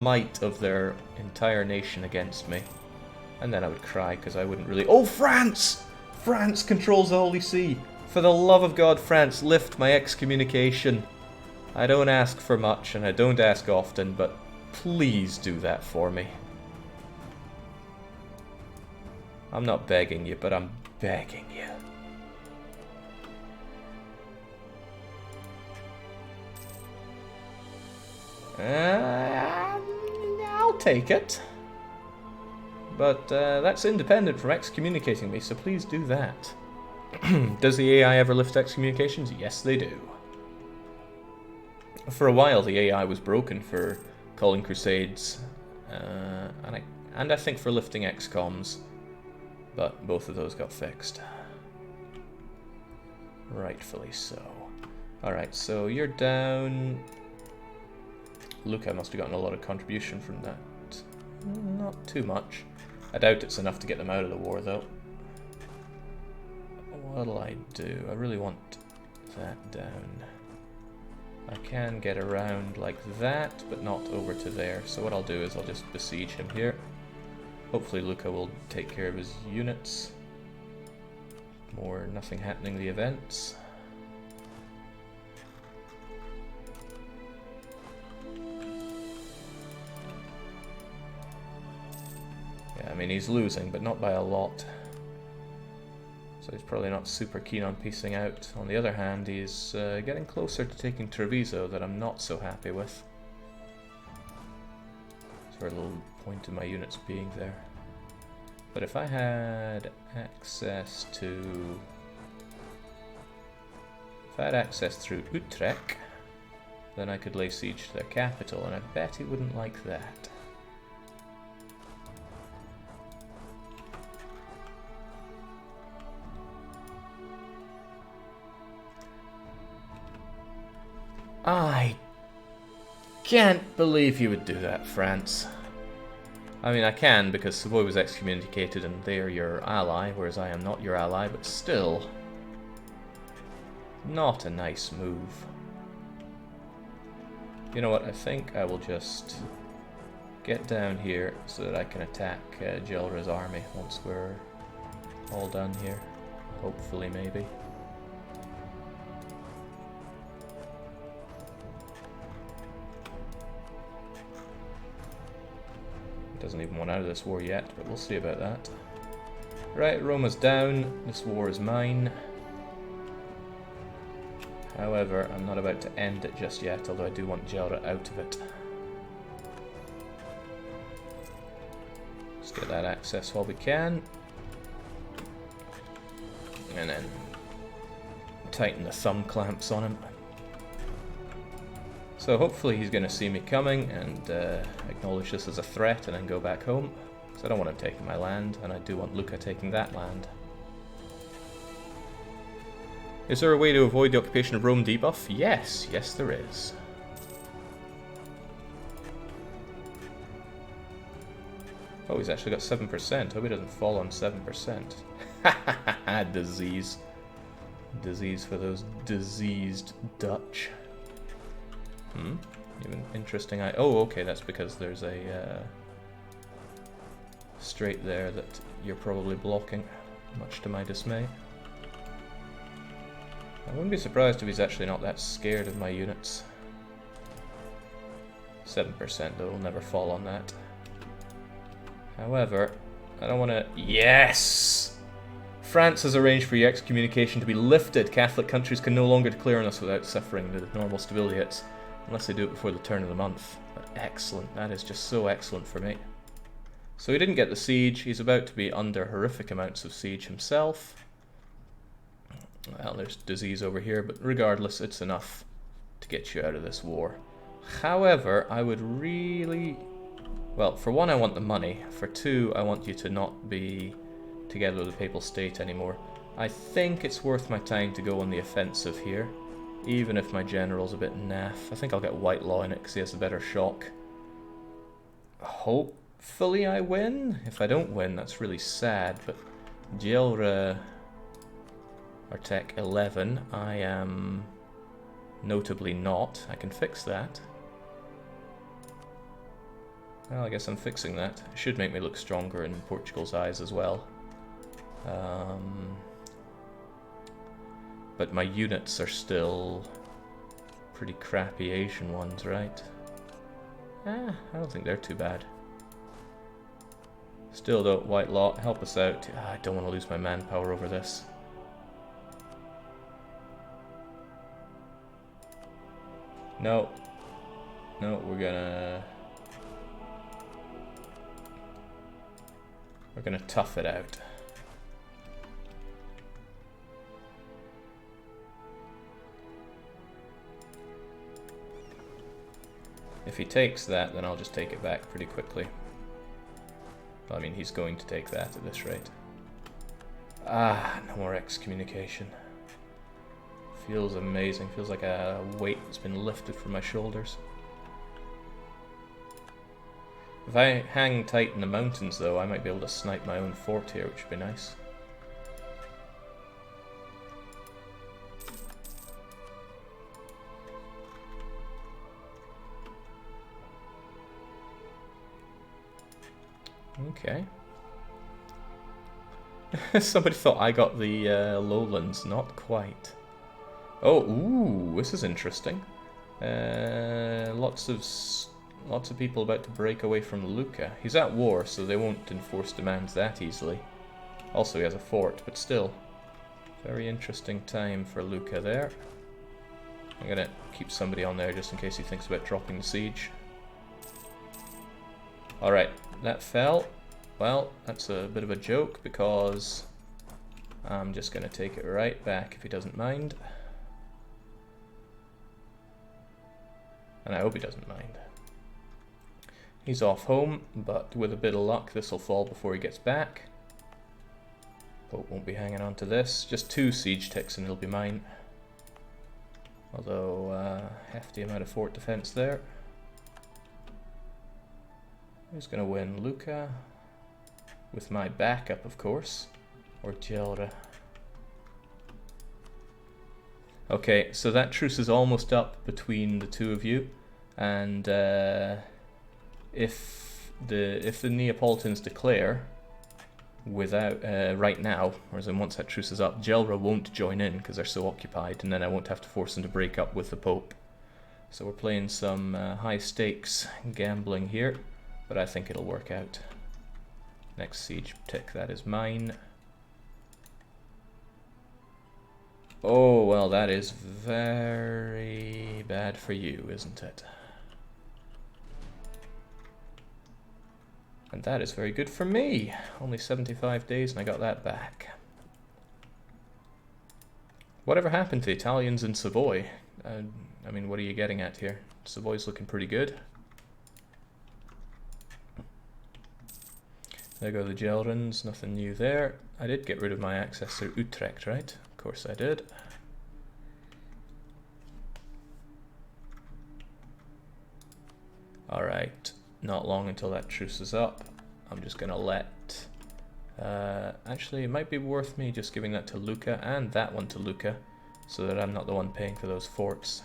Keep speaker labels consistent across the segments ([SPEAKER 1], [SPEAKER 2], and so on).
[SPEAKER 1] might of their entire nation against me. And then I would cry because I wouldn't really... Oh, France! France controls the Holy See! For the love of God, France, lift my excommunication. I don't ask for much, and I don't ask often, but please do that for me. I'm not begging you, but I'm begging you. I'll take it. But that's independent from excommunicating me, so please do that. Does the AI ever lift excommunications? Yes, they do. For a while, the AI was broken for calling crusades, and I think for lifting XComs, but both of those got fixed. Rightfully so. Alright, so you're down... Luca must have gotten a lot of contribution from that. Not too much. I doubt it's enough to get them out of the war, though. What'll I do? I really want that down. I can get around like that, but not over to there. So what I'll do is I'll just besiege him here. Hopefully Luca will take care of his units. More nothing happening the events. Yeah, I mean he's losing, but not by a lot. So he's probably not super keen on piecing out. On the other hand, he's getting closer to taking Treviso that I'm not so happy with. It's a little point in my units being there. But if I had access to... If I had access through Utrecht, then I could lay siege to their capital, and I bet he wouldn't like that. I can't believe you would do that, France. I mean, I can, because Savoy was excommunicated and they're your ally, whereas I am not your ally, but still... Not a nice move. You know what, I think I will just get down here so that I can attack Gelra's army once we're all done here. Hopefully, maybe. Doesn't even want out of this war yet, but we'll see about that. Right, Roma's down. This war is mine. However, I'm not about to end it just yet, although I do want Gelra out of it. Let's get that access while we can. And then tighten the thumb clamps on him. So hopefully he's going to see me coming and acknowledge this as a threat and then go back home. So I don't want him taking my land, and I do want Luca taking that land. Is there a way to avoid the occupation of Rome debuff? Yes, yes there is. Oh, he's actually got 7%. Hope he doesn't fall on 7%. Ha disease. Disease for those diseased Dutch. Even interesting. Oh, okay, that's because there's a strait there that you're probably blocking, much to my dismay. I wouldn't be surprised if he's actually not that scared of my units. 7% though, will never fall on that. However, I don't want to... Yes! France has arranged for your excommunication to be lifted. Catholic countries can no longer declare on us without suffering the normal stability hits. Unless they do it before the turn of the month. But excellent. That is just so excellent for me. So he didn't get the siege. He's about to be under horrific amounts of siege himself. Well, there's disease over here, but regardless, it's enough to get you out of this war. However, I would really... Well, for one, I want the money. For two, I want you to not be together with the Papal State anymore. I think it's worth my time to go on the offensive here. Even if my general's a bit naff. I think I'll get Whitelaw in it because he has a better shock. Hopefully I win. If I don't win, that's really sad. But Gelra are Tech 11. I am notably not. I can fix that. Well, I guess I'm fixing that. It should make me look stronger in Portugal's eyes as well. But my units are still pretty crappy Asian ones, right? I don't think they're too bad. Still though, White Lot, help us out. I don't want to lose my manpower over this. No. No, we're gonna tough it out. If he takes that, then I'll just take it back pretty quickly. Well, I mean, he's going to take that at this rate. No more excommunication. Feels amazing. Feels like a weight that's been lifted from my shoulders. If I hang tight in the mountains, though, I might be able to snipe my own fort here, which would be nice. Okay. Somebody thought I got the lowlands, not quite. Oh, ooh, this is interesting. Lots of people about to break away from Lucca. He's at war, so they won't enforce demands that easily. Also, he has a fort, but still. Very interesting time for Lucca there. I'm gonna keep somebody on there just in case he thinks about dropping the siege. Alright, that fell. Well, that's a bit of a joke because I'm just gonna take it right back if he doesn't mind. And I hope he doesn't mind. He's off home, but with a bit of luck this will fall before he gets back. Pope won't be hanging on to this. Just 2 siege ticks and it'll be mine. Although, hefty amount of fort defense there. Who's going to win? Lucca? With my backup, of course. Or Gelre. Okay, so that truce is almost up between the two of you. And if the Neapolitans declare without right now, whereas then once that truce is up, Gelre won't join in because they're so occupied, and then I won't have to force them to break up with the Pope. So we're playing some high stakes gambling here, but I think it'll work out. Next siege tick, that is mine. Oh, well, that is very bad for you, isn't it? And that is very good for me. Only 75 days and I got that back. Whatever happened to the Italians in Savoy? I mean, what are you getting at here? Savoy's looking pretty good. There go the Gelrans, nothing new there. I did get rid of my access through Utrecht, right? Of course I did. Alright, not long until that truce is up. I'm just gonna let... actually, it might be worth me just giving that to Lucca and that one to Lucca, so that I'm not the one paying for those forts.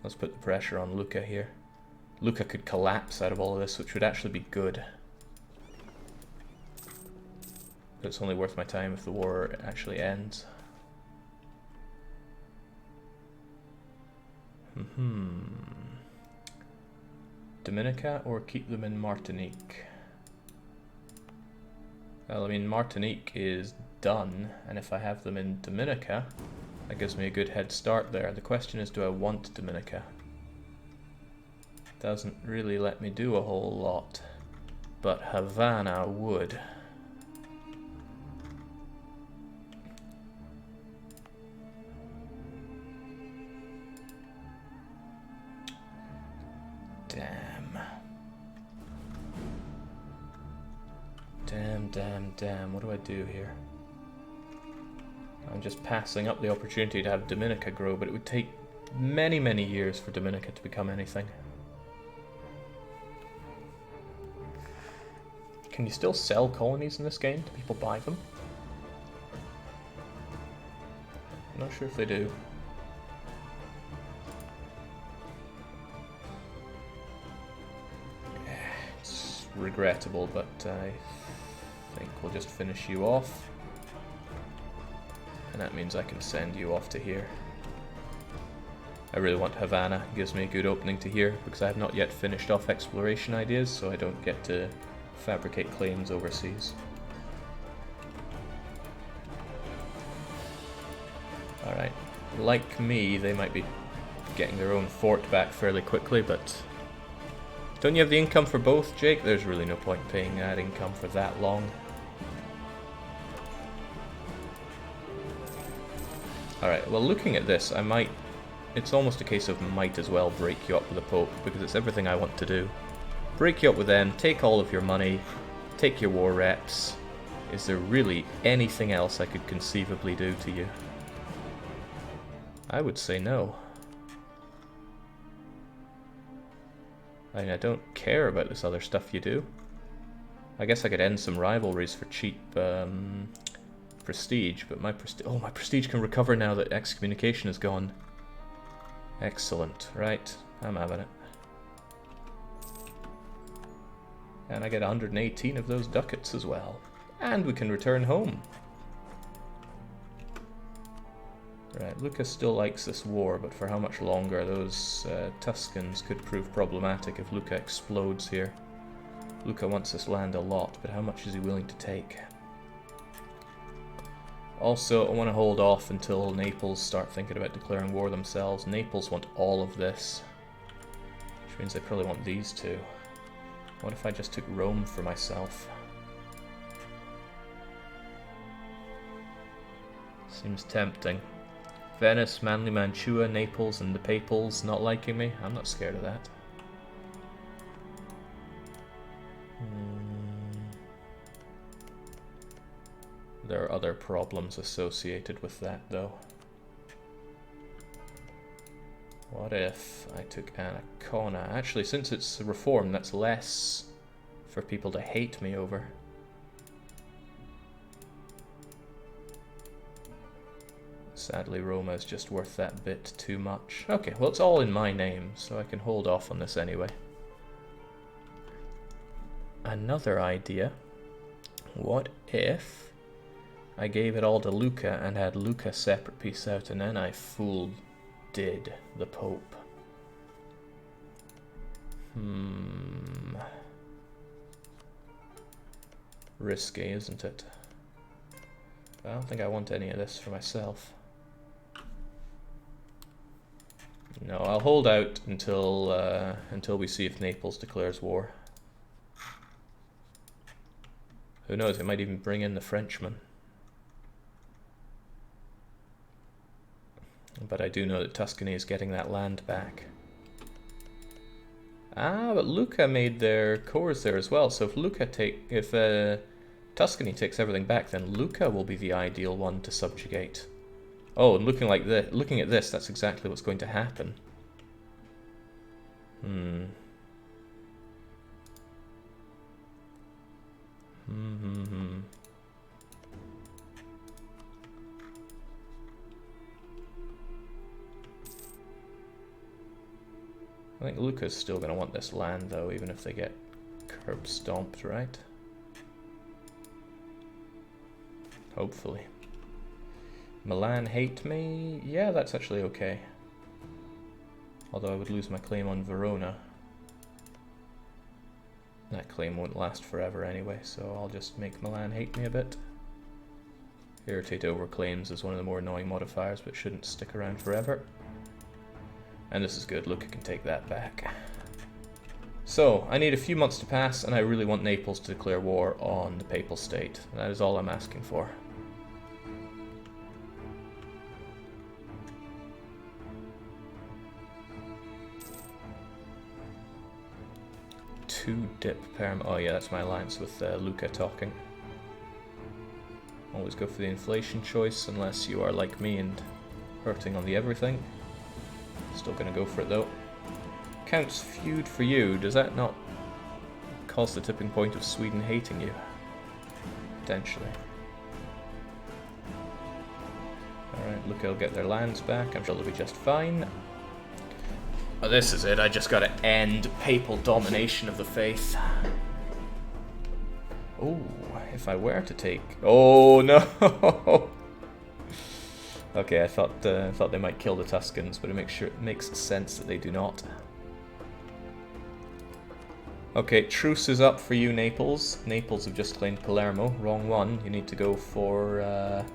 [SPEAKER 1] Let's put the pressure on Lucca here. Lucca could collapse out of all of this, which would actually be good. But it's only worth my time if the war actually ends. Dominica or keep them in Martinique? Well, I mean, Martinique is done, and if I have them in Dominica, that gives me a good head start there. The question is, do I want Dominica? Doesn't really let me do a whole lot, but Havana would. Damn, what do I do here? I'm just passing up the opportunity to have Dominica grow, but it would take many, many years for Dominica to become anything. Can you still sell colonies in this game? Do people buy them? I'm not sure if they do. regrettable, but I think we'll just finish you off. And that means I can send you off to here. I really want Havana, it gives me a good opening to here, because I have not yet finished off exploration ideas, so I don't get to fabricate claims overseas. Alright, like me, they might be getting their own fort back fairly quickly, but don't you have the income for both, Jake? There's really no point paying that income for that long. Alright, well looking at this, I might... It's almost a case of might as well break you up with the Pope, because it's everything I want to do. Break you up with them, take all of your money, take your war reps. Is there really anything else I could conceivably do to you? I would say no. I mean, I don't care about this other stuff you do. I guess I could end some rivalries for cheap prestige, but my prestige can recover now that excommunication is gone. Excellent, right, I'm having it. And I get 118 of those ducats as well. And we can return home. Right, Lucas still likes this war, but for how much longer? Those Tuscans could prove problematic if Lucca explodes here. Lucca wants this land a lot, but how much is he willing to take? Also, I want to hold off until Naples start thinking about declaring war themselves. Naples want all of this, which means they probably want these two. What if I just took Rome for myself? Seems tempting. Venice, Manly Mantua, Naples, and the Papals not liking me? I'm not scared of that. There are other problems associated with that, though. What if I took Ancona? Actually, since it's a reform, that's less for people to hate me over. Sadly, Roma is just worth that bit too much. Okay, well, it's all in my name, so I can hold off on this anyway. Another idea. What if I gave it all to Lucca and had Lucca separate piece out, and then I did the Pope? Risky, isn't it? I don't think I want any of this for myself. No, I'll hold out until we see if Naples declares war. Who knows, it might even bring in the Frenchmen. But I do know that Tuscany is getting that land back. Ah, but Lucca made their cores there as well, so if Tuscany takes everything back, then Lucca will be the ideal one to subjugate. Oh, and looking at this, that's exactly what's going to happen. I think Lucca's still going to want this land, though, even if they get curb stomped, right? Hopefully. Milan hate me? Yeah, that's actually okay. Although I would lose my claim on Verona. That claim won't last forever anyway, so I'll just make Milan hate me a bit. Irritate over claims is one of the more annoying modifiers, but shouldn't stick around forever. And this is good, Lucca can take that back. So, I need a few months to pass, and I really want Naples to declare war on the Papal State. That is all I'm asking for. Two dip Param. Oh yeah, that's my alliance with Lucca talking. Always go for the inflation choice unless you are like me and hurting on the everything. Still gonna go for it though. Count's feud for you, does that not cause the tipping point of Sweden hating you? Potentially. Alright, Lucca will get their lands back, I'm sure they'll be just fine. Oh, this is it, I just gotta end papal domination of the faith. Oh, if I were to take... Oh, no! Okay, I thought they might kill the Tuscans, but it makes sense that they do not. Okay, truce is up for you, Naples. Naples have just claimed Palermo. Wrong one. You need to go for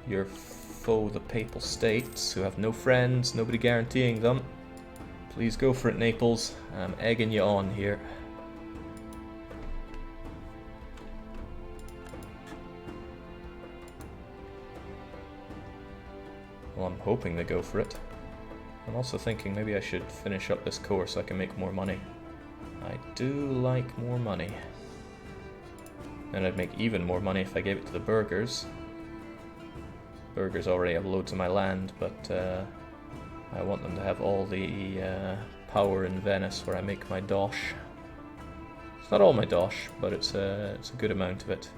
[SPEAKER 1] your foe, the Papal States, who have no friends, nobody guaranteeing them. Please go for it, Naples. I'm egging you on here. Well, I'm hoping they go for it. I'm also thinking maybe I should finish up this course so I can make more money. I do like more money. And I'd make even more money if I gave it to the burghers. Burghers already have loads of my land, but I want them to have all the power in Venice where I make my dosh. It's not all my dosh, but it's a good amount of it.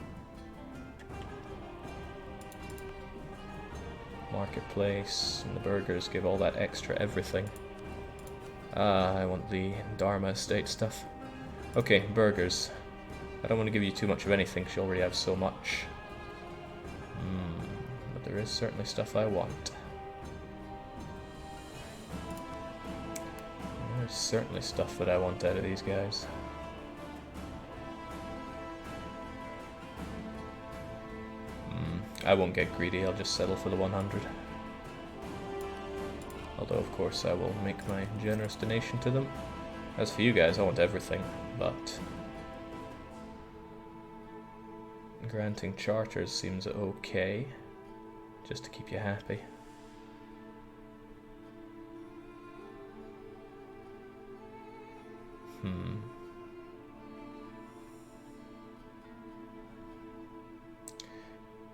[SPEAKER 1] Marketplace, and the burghers give all that extra everything. I want the Dharma estate stuff. Okay, burghers. I don't want to give you too much of anything, because you already have so much. But there is certainly stuff I want. There's certainly stuff that I want out of these guys. I won't get greedy, I'll just settle for the 100. Although, of course, I will make my generous donation to them. As for you guys, I want everything, but... granting charters seems okay, just to keep you happy.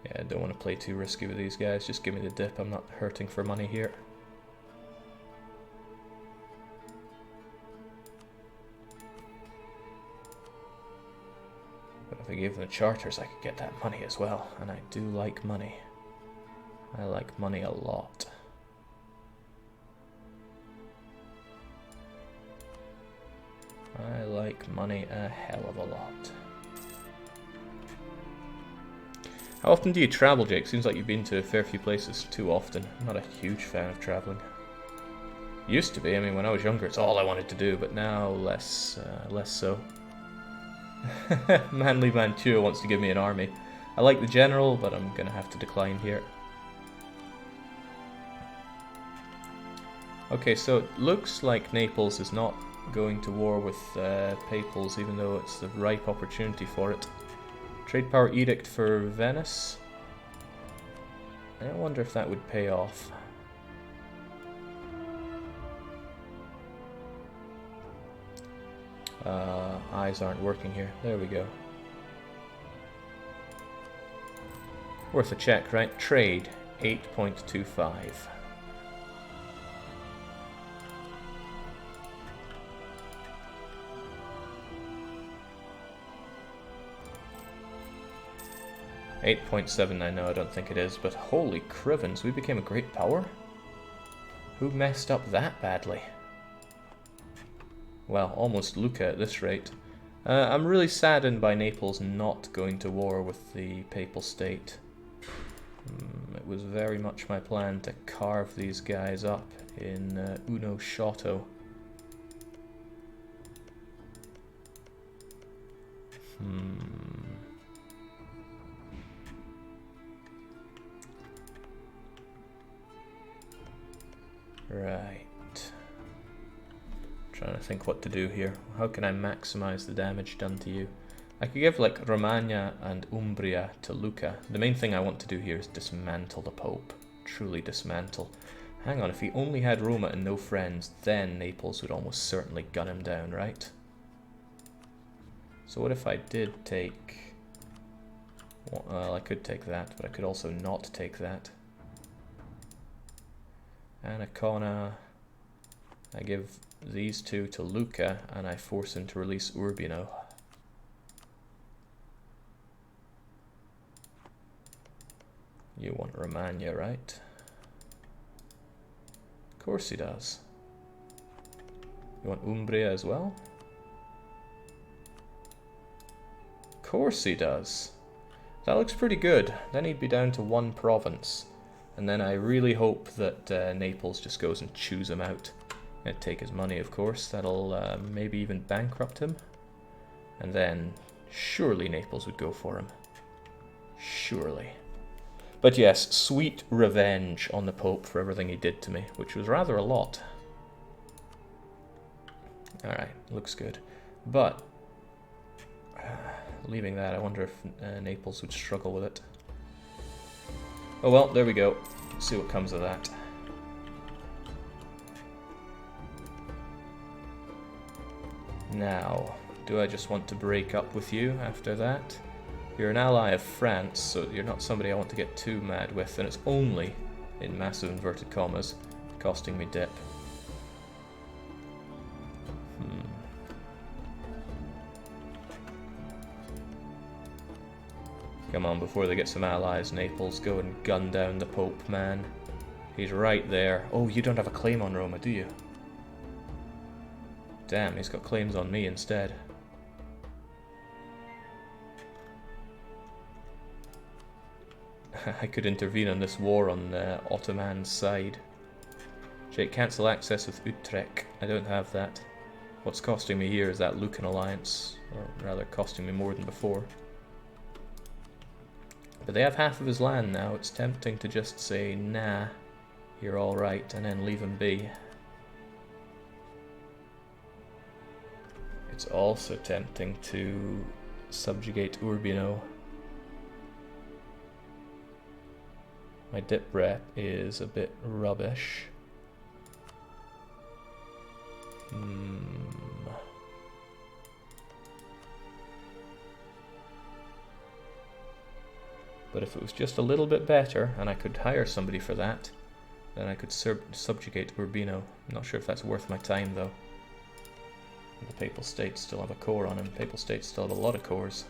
[SPEAKER 1] Yeah, I don't want to play too risky with these guys, just give me the dip, I'm not hurting for money here. But if I gave them the charters, I could get that money as well, and I do like money. I like money a lot. I like money a hell of a lot. How often do you travel, Jake? Seems like you've been to a fair few places too often. I'm not a huge fan of traveling. Used to be, I mean, when I was younger, it's all I wanted to do, but now less so. Manly Mantua wants to give me an army. I like the general, but I'm gonna have to decline here. Okay, so it looks like Naples is not going to war with Papals, even though it's the ripe opportunity for it. Trade power edict for Venice. I wonder if that would pay off. Eyes aren't working here. There we go. Worth a check, right? Trade 8.25. $8.79, no, I don't think it is, but holy crivens, we became a great power? Who messed up that badly? Well, almost Lucca at this rate. I'm really saddened by Naples not going to war with the Papal State. It was very much my plan to carve these guys up in uno shotto. Right. Trying to think what to do here. How can I maximize the damage done to you? I could give like Romagna and Umbria to Lucca. The main thing I want to do here is dismantle the Pope. Truly dismantle. Hang on, if he only had Roma and no friends, then Naples would almost certainly gun him down, right? So what if I did take... Well, I could take that, but I could also not take that. Ancona, I give these two to Lucca, and I force him to release Urbino. You want Romagna, right? Of course he does. You want Umbria as well? Of course he does. That looks pretty good. Then he'd be down to 1 province. And then I really hope that Naples just goes and chews him out. And take his money, of course. That'll maybe even bankrupt him. And then surely Naples would go for him. Surely. But yes, sweet revenge on the Pope for everything he did to me, which was rather a lot. Alright, looks good. But, leaving that, I wonder if Naples would struggle with it. Oh well, there we go. See what comes of that. Now, do I just want to break up with you after that? You're an ally of France, so you're not somebody I want to get too mad with, and it's only, in massive inverted commas, costing me dip. Come on, before they get some allies, Naples, go and gun down the Pope, man. He's right there. Oh, you don't have a claim on Roma, do you? Damn, he's got claims on me instead. I could intervene on this war on Ottoman's side. Jake, cancel access with Utrecht. I don't have that. What's costing me here is that Lucan alliance, or rather costing me more than before. But they have half of his land now. It's tempting to just say, nah, you're alright, and then leave him be. It's also tempting to subjugate Urbino. My dip rep is a bit rubbish. But if it was just a little bit better, and I could hire somebody for that, then I could subjugate Urbino. I'm not sure if that's worth my time, though. The Papal States still have a core on him. Papal States still have a lot of cores.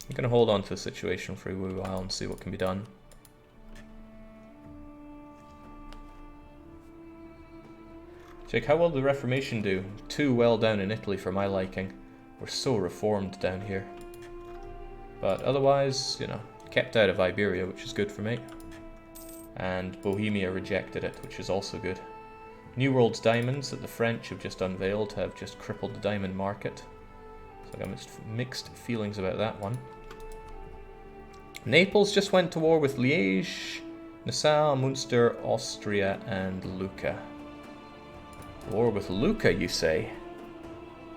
[SPEAKER 1] I'm going to hold on to the situation for a wee while and see what can be done. Jake, how will the Reformation do? Too well down in Italy for my liking. We're so reformed down here. But otherwise, you know, kept out of Iberia, which is good for me. And Bohemia rejected it, which is also good. New World's diamonds that the French have just unveiled have just crippled the diamond market. So I got mixed feelings about that one. Naples just went to war with Liège, Nassau, Munster, Austria, and Lucca. War with Lucca, you say?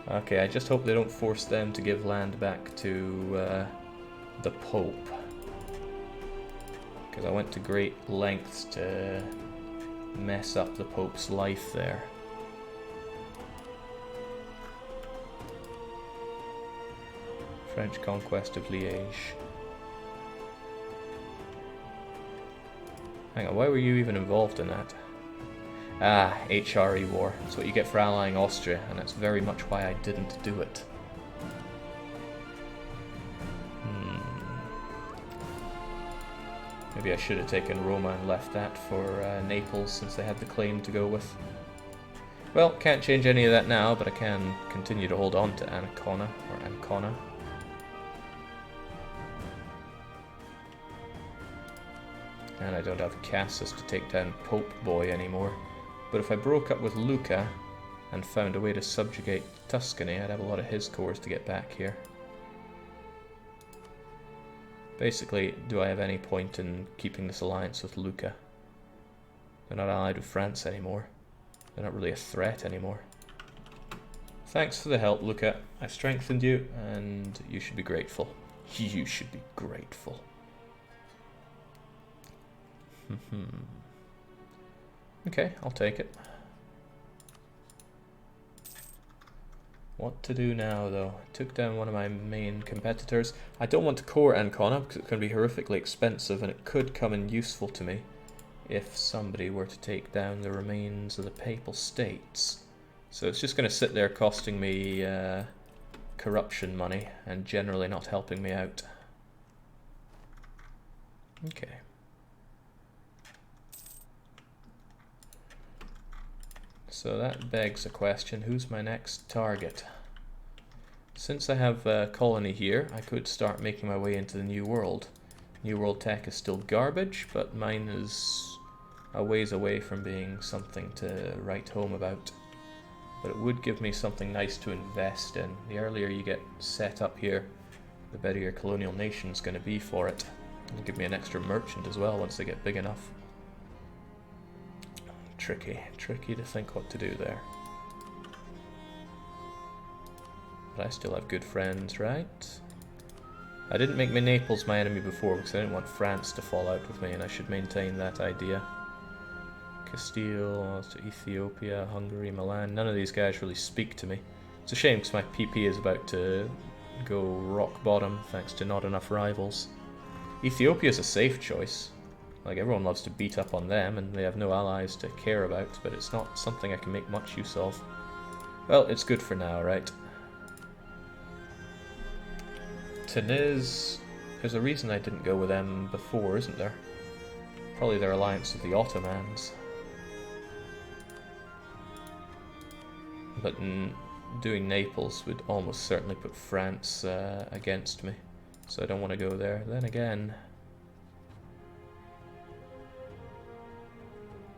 [SPEAKER 1] Okay, I just hope they don't force them to give land back to the Pope. Because I went to great lengths to mess up the Pope's life there. French conquest of Liège. Hang on, why were you even involved in that? Ah, HRE war. That's what you get for allying Austria, and that's very much why I didn't do it. Maybe I should have taken Roma and left that for Naples, since they had the claim to go with. Well, can't change any of that now, but I can continue to hold on to Ancona, or Ancona. And I don't have Cassis to take down Pope Boy anymore. But if I broke up with Lucca and found a way to subjugate Tuscany, I'd have a lot of his cores to get back here. Basically, do I have any point in keeping this alliance with Lucca? They're not allied with France anymore. They're not really a threat anymore. Thanks for the help, Lucca. I strengthened you, and you should be grateful. You should be grateful. Okay, I'll take it. What to do now, though? I took down one of my main competitors. I don't want to core Ancona because it's going to be horrifically expensive, and it could come in useful to me if somebody were to take down the remains of the Papal States. So it's just going to sit there costing me corruption money and generally not helping me out. Okay. So that begs a question, who's my next target? Since I have a colony here, I could start making my way into the New World. New World tech is still garbage, but mine is a ways away from being something to write home about. But it would give me something nice to invest in. The earlier you get set up here, the better your colonial nation's going to be for it. It'll give me an extra merchant as well once they get big enough. Tricky to think what to do there. But I still have good friends, right? I didn't make Naples my enemy before because I didn't want France to fall out with me, and I should maintain that idea. Castile, Ethiopia, Hungary, Milan, none of these guys really speak to me. It's a shame because my PP is about to go rock bottom thanks to not enough rivals. Ethiopia's a safe choice. Like, everyone loves to beat up on them and they have no allies to care about, but it's not something I can make much use of. Well, it's good for now, right? Tunis, there's a reason I didn't go with them before, isn't there? Probably their alliance with the Ottomans. But doing Naples would almost certainly put France against me, so I don't want to go there. Then again,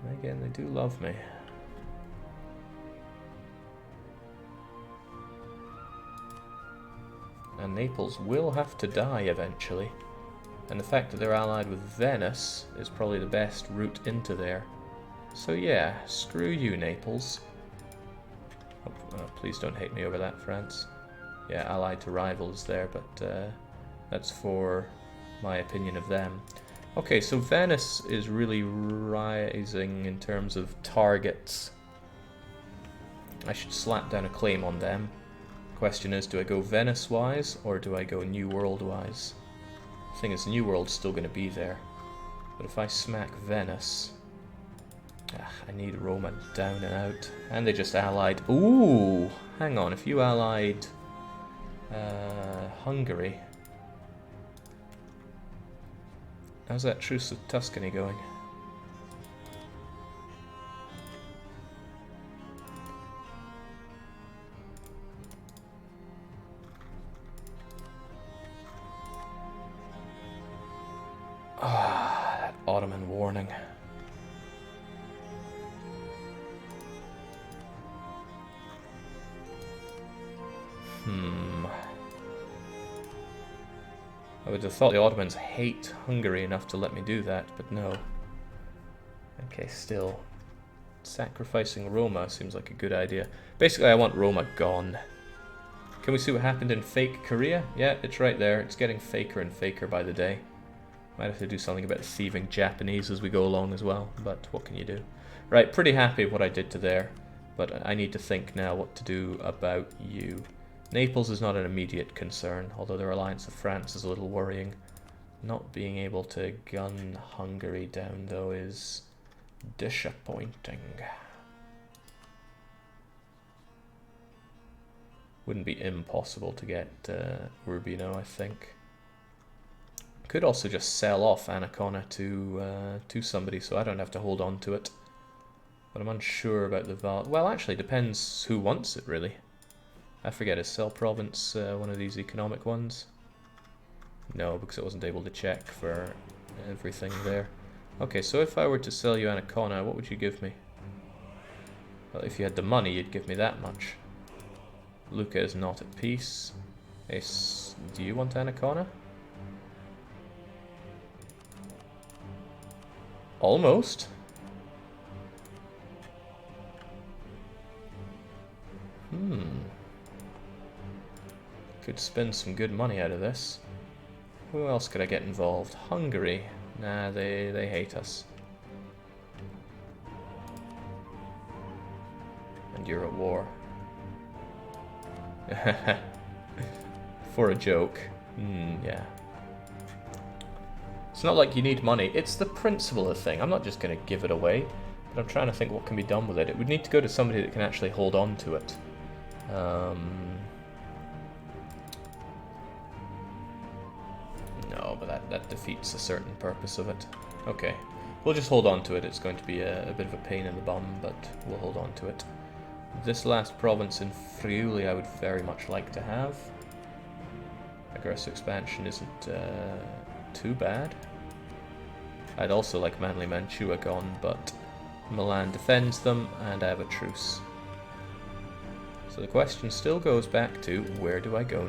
[SPEAKER 1] they do love me. And Naples will have to die eventually, and the fact that they're allied with Venice is probably the best route into there. So yeah, screw you, Naples. Oh, please don't hate me over that, France. Yeah, allied to rivals there, but that's for my opinion of them. Okay, so Venice is really rising in terms of targets. I should slap down a claim on them. Question is, do I go Venice-wise or do I go New World-wise? The thing is, New World's still going to be there. But if I smack Venice... I need Roma down and out. And they just allied... Ooh! Hang on, if you allied... Hungary... How's that truce with Tuscany going? Ah, that Ottoman warning. I would have thought the Ottomans hate Hungary enough to let me do that, but no. Okay, still. Sacrificing Roma seems like a good idea. Basically, I want Roma gone. Can we see what happened in fake Korea? Yeah, it's right there. It's getting faker and faker by the day. Might have to do something about thieving Japanese as we go along as well, but what can you do? Right, pretty happy with what I did to there, but I need to think now what to do about you. Naples is not an immediate concern, although their alliance with France is a little worrying. Not being able to gun Hungary down, though, is disappointing. Wouldn't be impossible to get Urbino, I think. Could also just sell off Ancona to somebody, so I don't have to hold on to it. But I'm unsure about the value. Well, actually, depends who wants it, really. I forget, is Cell Province one of these economic ones? No, because I wasn't able to check for everything there. Okay, so if I were to sell you Ancona, what would you give me? Well, if you had the money, you'd give me that much. Lucca is not at peace. Ace, do you want Ancona? Almost. Could spend some good money out of this. Who else could I get involved? Hungary. Nah, they hate us. And you're at war. For a joke. Yeah. It's not like you need money. It's the principle of the thing. I'm not just going to give it away. But I'm trying to think what can be done with it. It would need to go to somebody that can actually hold on to it. No, but that defeats a certain purpose of it. Okay. We'll just hold on to it. It's going to be a bit of a pain in the bum, but we'll hold on to it. This last province in Friuli I would very much like to have. Aggressive expansion isn't too bad. I'd also like Manly Mantua gone, but Milan defends them, and I have a truce. So the question still goes back to, where do I go